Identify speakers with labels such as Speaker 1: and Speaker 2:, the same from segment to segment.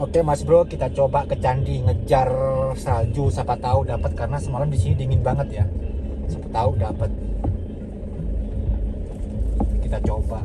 Speaker 1: Oke Mas Bro, kita coba ke candi ngejar salju, siapa tahu dapat karena semalam di sini dingin banget ya. Siapa tahu dapat. Kita coba.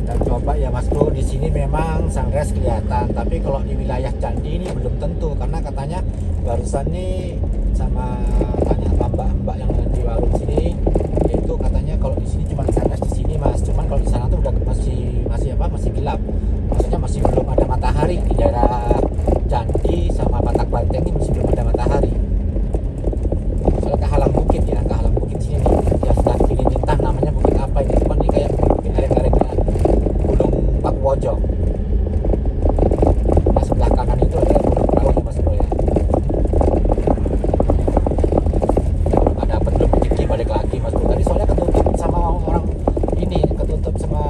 Speaker 1: Kita coba ya Mas Bro, di sini memang sunrise kelihatan, tapi kalau di wilayah candi ini belum tentu karena katanya barusan nih sama tanya mbak-mbak yang di warung sini, itu katanya kalau di sini cuma sunrise di sini Mas, cuman kalau di sana tuh udah masih gelap, maksudnya masih belum ada matahari di daerah candi sama Patak Banteng ini masih belum ada matahari. Soalnya kehalang bukit ya, kehalang bukit sini nih, ya sudah pilih entah namanya bukit apa ini, cuman ini kayak bukit lereng-lereng Gunung Pakuwojo. Nah sebelah kanan itu adalah Gunung Prau ya Mas Bro ya. Ada apa belum rezeki balik lagi Mas Bro, tadi soalnya ketutup sama orang ini, ketutup sama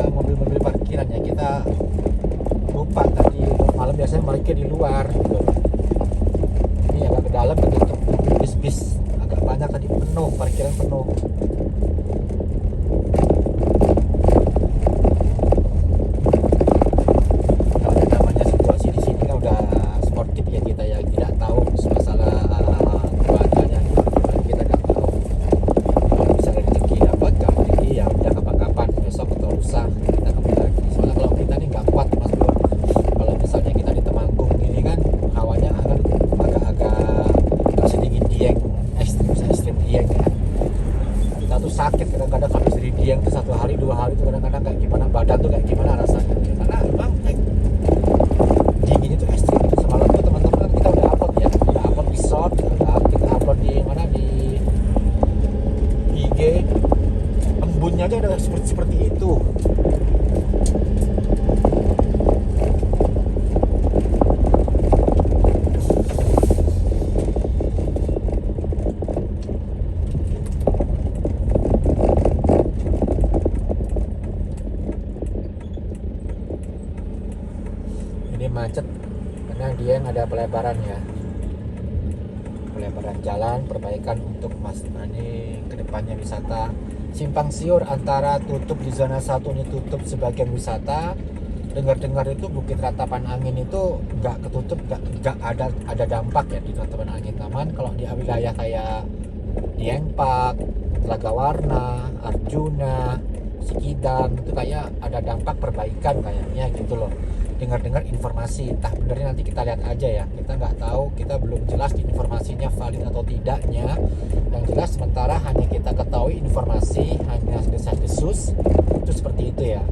Speaker 1: mobil-mobil parkiran ya, kita lupa tadi malam biasanya parkir di luar gitu. Ini agak ke dalam ketutup mobil bis-bis agak banyak tadi, penuh parkiran penuh. Kalau ada namanya situasi di sini kan udah sportif ya, kita ya tidak tahu masalah cuacanya gimana, kita nggak tahu. Kalau misalnya rezeki dapat, nggak rezeki ya udah kapan-kapan, besok atau lusa kita kembali lagi. Soalnya kalau kita nih nggak kuat Mas Bro, kalau misalnya kita di Temanggung ini kan hawanya akan agak sedikit dieng, ekstrim dieng ya. Kita tuh sakit kadang-kadang habis dari dieng tuh 1 hari 2 hari tuh kadang-kadang kayak gimana, badan tuh kayak gimana rasanya, karena memang dingin itu ekstrim itu. Semalam tuh teman-teman kan kita udah upload ya, udah upload di short, kita upload di mana, di IG, embunnya aja udah seperti itu. Ini macet karena dia yang ada pelebaran ya, pelebaran jalan, perbaikan untuk Mas ini kedepannya wisata simpang siur antara tutup di zona 1 ini, tutup sebagian wisata. Dengar-dengar itu Bukit Ratapan Angin itu nggak ketutup, nggak ada dampak ya di Ratapan Angin. Taman kalau di wilayah kayak Dieng Park, Telaga Warna, Arjuna, Sikidang itu kayak ada dampak perbaikan kayaknya gitu loh. Dengar-dengar informasi, entah benernya nanti kita lihat aja ya, kita nggak tahu, kita belum jelas di informasinya valid atau tidaknya. Yang jelas sementara hanya kita ketahui informasi, hanya desas-desus itu seperti itu ya.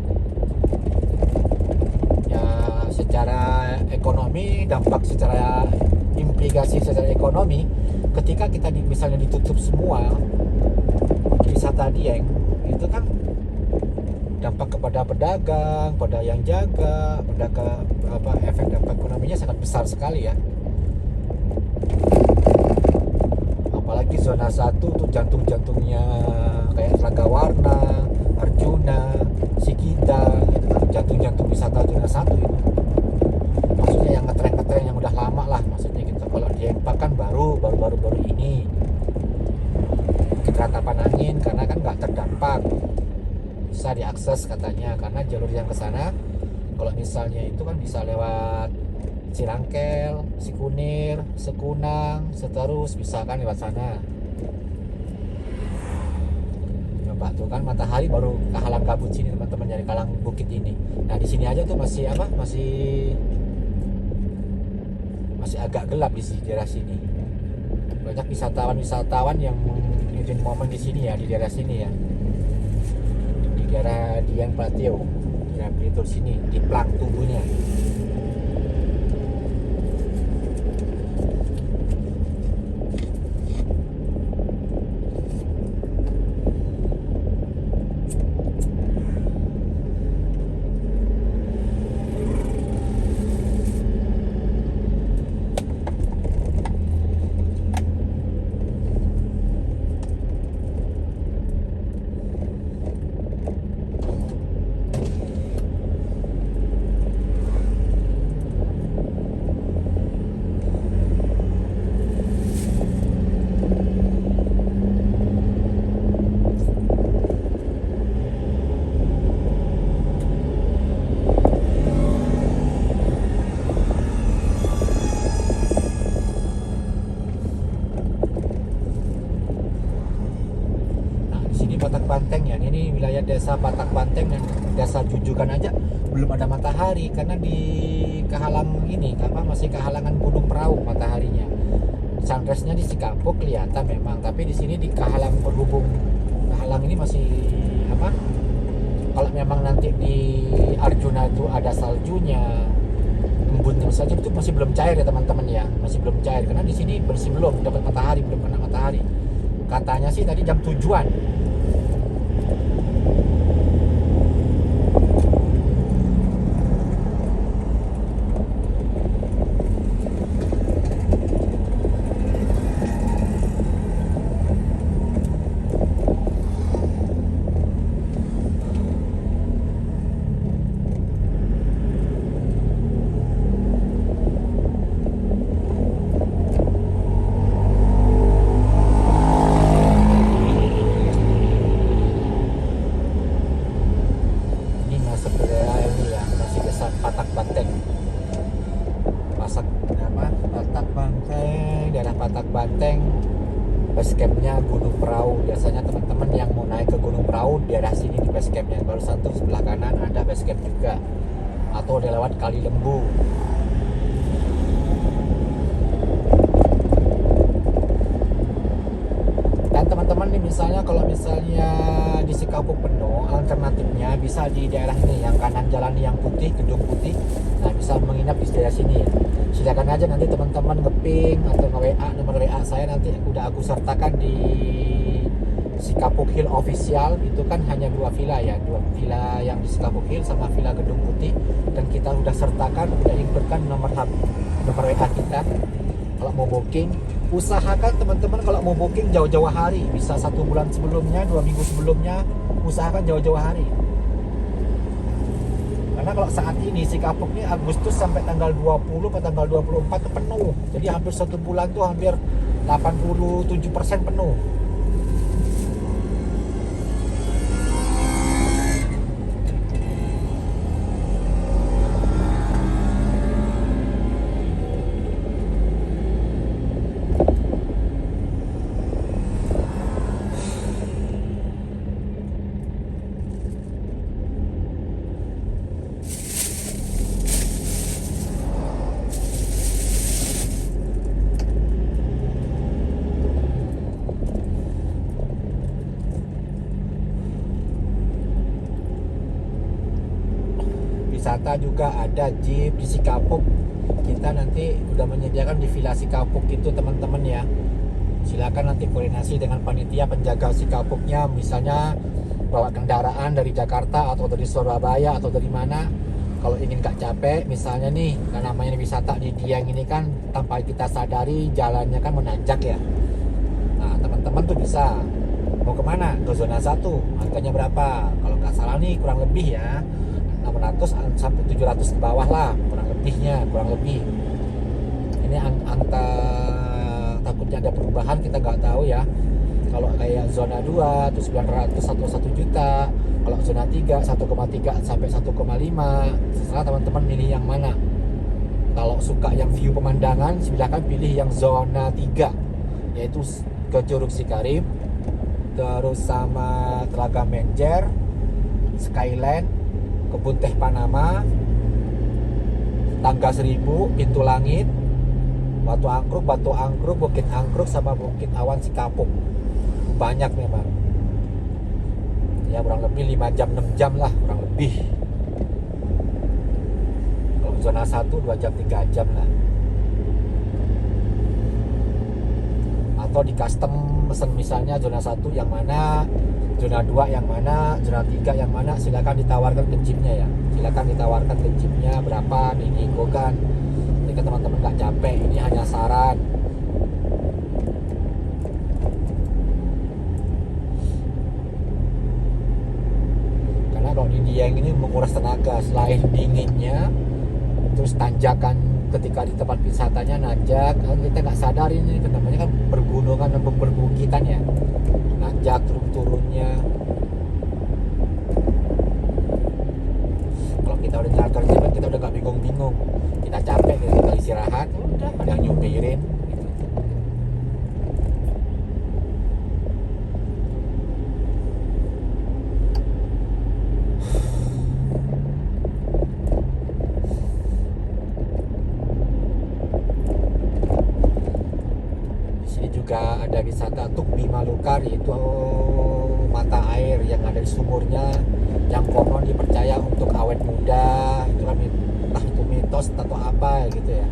Speaker 1: Ya secara ekonomi, dampak secara implikasi secara ekonomi, ketika kita misalnya ditutup semua wisata Dieng itu kan dampak kepada pedagang, pada yang jaga, pedagang efek dampak ekonominya sangat besar sekali ya. Apalagi zona 1 tuh jantung-jantungnya kayak Telaga Warna, Arjuna, Sikidang, itu kan jantung-jantung wisata zona 1 itu. Maksudnya yang ngetrend yang udah lama lah maksudnya gitu. Kalau di Empak kan baru ini. Bukit Ratapan Angin karena kan nggak terdampak, bisa diakses katanya karena jalur yang ke sana kalau misalnya itu kan bisa lewat Cirangkel, Sikunir, Sekunang, seterus bisa kan lewat sana. Coba tuh kan matahari baru kehalang kabut sini teman-teman, dari kalang bukit ini. Nah di sini aja tuh masih agak gelap di daerah sini. Banyak wisatawan yang ngikutin momen di sini ya, di daerah sini ya. Daerah Dieng Platio, daerah Blitur sini, di plang tubuhnya. Patak Banteng ya. Ini wilayah desa Patak Banteng dan desa Jujukan aja belum ada matahari karena di kehalang ini apa masih kehalangan Gunung Perahu mataharinya. Sunrise-nya di Cikapuk kelihatan memang, tapi di sini di kehalang berhubung kehalang ini masih apa? Kalau memang nanti di Arjuna itu ada saljunya, embunnya saja itu masih belum cair ya teman-teman ya, masih belum cair karena di sini bersih belum dapat matahari, belum kena matahari. Katanya sih tadi jam tujuan. Patak Banteng, Patak Banteng, daerah Patak Banteng, base campnya Gunung Perahu. Biasanya teman-teman yang mau naik ke Gunung Perahu daerah sini di base campnya. Baru satu sebelah kanan ada base camp juga, atau udah lewat Kali Lembu. Dan teman-teman nih misalnya kalau misalnya di Cikapuk penuh, alternatifnya bisa di daerah ini yang kanan jalan yang putih, gedung putih. Nah bisa menginap di daerah sini. Silakan aja nanti teman-teman nge-ping atau nge-WA nomor WA saya, nanti udah aku sertakan di Cikapuk Hill Official. Itu kan hanya 2 villa ya, 2 villa yang di Cikapuk Hill sama villa gedung putih, dan kita udah sertakan, udah inputkan nomor WA kita. Kalau mau booking, usahakan teman-teman kalau mau booking jauh-jauh hari, bisa 1 bulan sebelumnya, 2 minggu sebelumnya, usahakan jauh-jauh hari. Karena kalau saat ini Cikapuk ini Agustus sampai tanggal 20 atau tanggal 24 itu penuh. Jadi hampir 1 bulan tuh hampir 87% penuh. Wisata juga ada jeep di Cikapuk. Kita nanti udah menyediakan di Villa Cikapuk itu teman-teman ya. Silakan nanti koordinasi dengan panitia penjaga Cikapuknya, misalnya bawa kendaraan dari Jakarta atau dari Surabaya atau dari mana. Kalau ingin gak capek, misalnya nih, karena namanya wisata di Dieng ini kan tanpa kita sadari jalannya kan menanjak ya. Nah teman-teman tuh bisa mau kemana, ke zona 1, harganya berapa? Kalau nggak salah nih kurang lebih ya 600 sampai 700 ke bawah lah, kurang lebih. Ini angka, takutnya ada perubahan, kita nggak tahu ya. Kalau kayak zona 2 itu 900 atau 1 juta. Kalau zona 3 1,3 sampai 1,5. Terserah teman-teman milih yang mana. Kalau suka yang view pemandangan, silakan pilih yang zona 3, yaitu ke Curug Cikarim, terus sama Telaga Menjer, Skyland, Kebun Teh Panama, Tangga 1000, Pintu Langit, Batu Angkruk, Bukit Angkruk, sama Bukit Awan Cikapuk. Banyak memang. Ya kurang lebih 5 jam 6 jam lah kurang lebih. Kalau zona 1 2 jam 3 jam lah. Atau di custom pesen misalnya zona 1 yang mana, zona 2 yang mana, zona 3 yang mana, silakan ditawarkan ke jeepnya ya. Silakan ditawarkan ke jeepnya berapa, diinfokan. Jika teman-teman nggak capek, ini hanya saran. Karena kalau di Dieng ini menguras tenaga, selain dinginnya, terus tanjakan ketika di tempat wisatanya nanjak, kita nggak sadar ini namanya kan pergunungan dan perbukitan ya, nanjak turunnya. Kalau kita udah jalan terjebak, kita udah nggak bingung-bingung, kita capek, kita istirahat, udah ada yang nyupirin gitu. wisata Tukbi Malukar, yaitu mata air yang ada di sumurnya yang konon dipercaya untuk awet muda. Itu kan entah itu mitos atau apa gitu ya.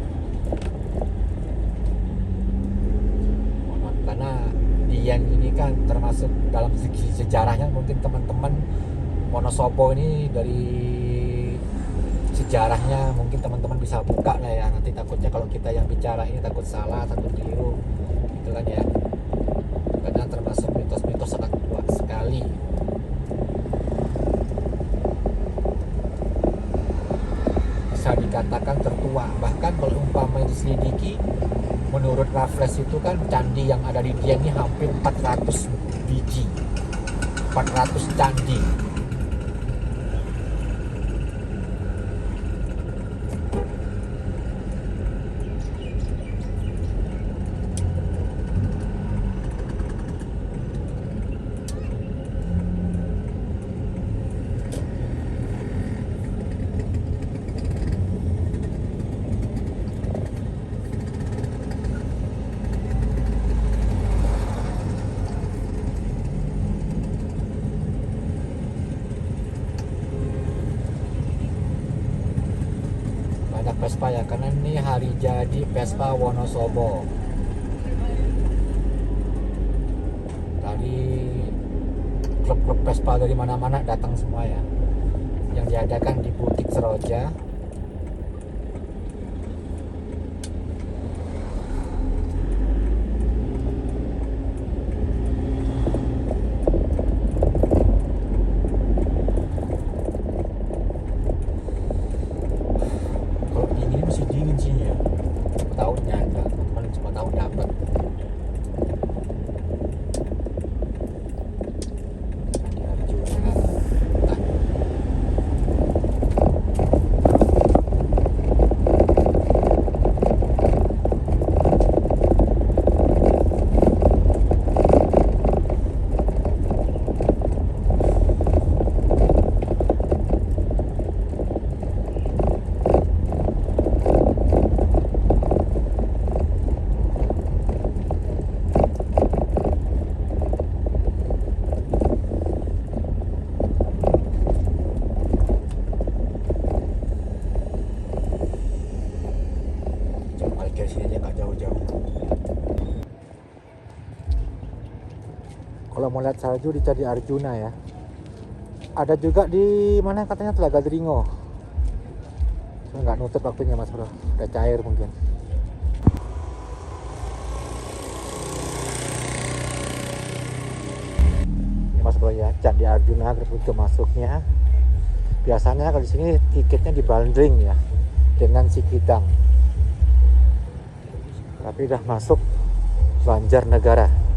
Speaker 1: Karena Dieng ini kan termasuk dalam segi sejarahnya, mungkin teman-teman Wonosobo ini dari sejarahnya mungkin teman-teman bisa buka lah ya. Nanti takutnya kalau kita yang bicara ini takut salah, takut keliru gitu kan ya, karena termasuk mitos-mitos sangat kuat sekali. Bisa dikatakan tertua, bahkan kalau umpamanya diselidiki, menurut Raffles itu kan candi yang ada di Dieng ini hampir 400 biji, 400 candi. Vespa ya, karena ini hari jadi Vespa Wonosobo. Tadi klub-klub Vespa dari mana-mana datang semua ya, yang diadakan di Butik Seroja. Kalau mau lihat salju di Candi Arjuna ya. Ada juga di mana katanya Telaga Dringo. Saya nggak nutup waktunya Mas Bro, udah cair mungkin. Ini Mas Bro ya, Candi Arjuna pintu masuknya. Biasanya kalau di sini tiketnya dibanding ya dengan Sikidang. Tapi udah masuk Banjarnegara.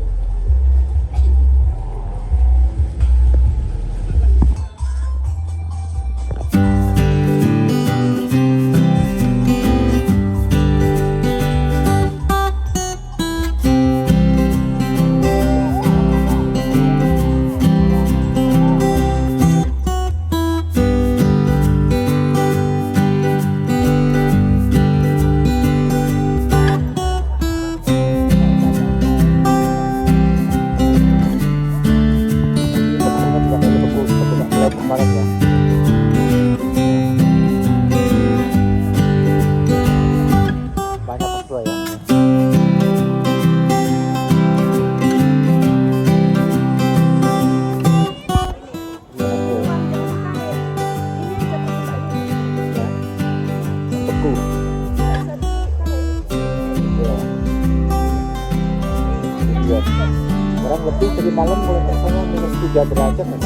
Speaker 1: Kurang lebih tadi malam mulai rasanya minus 3 derajat ya.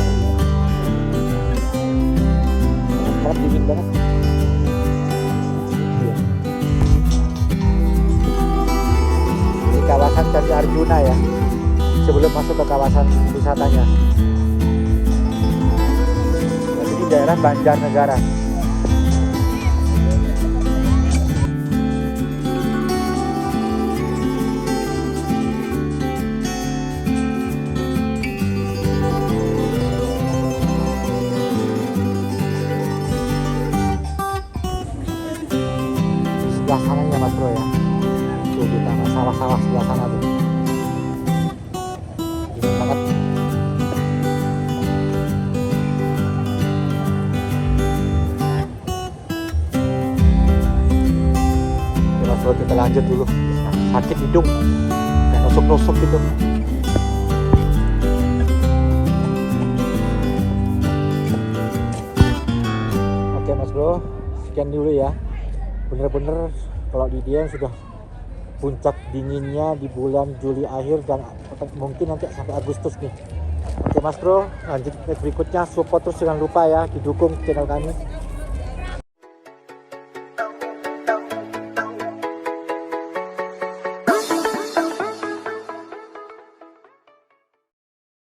Speaker 1: Sangat dingin banget. Ini kawasan Candi Arjuna ya, sebelum masuk ke kawasan wisatanya. Ini daerah Banjarnegara. Sebelah sananya Mas Bro ya, tuh kita sawah-sawah sebelah sana tuh.
Speaker 2: kita lanjut dulu. Sakit hidung, kayak nusuk-nusuk gitu. Oke Mas Bro, sekian dulu ya. Bener-bener kalau di Dieng sudah puncak dinginnya di bulan Juli akhir dan mungkin nanti sampai Agustus nih. Oke Mas Bro, lanjut ke berikutnya. Support terus, jangan lupa ya, didukung channel kami.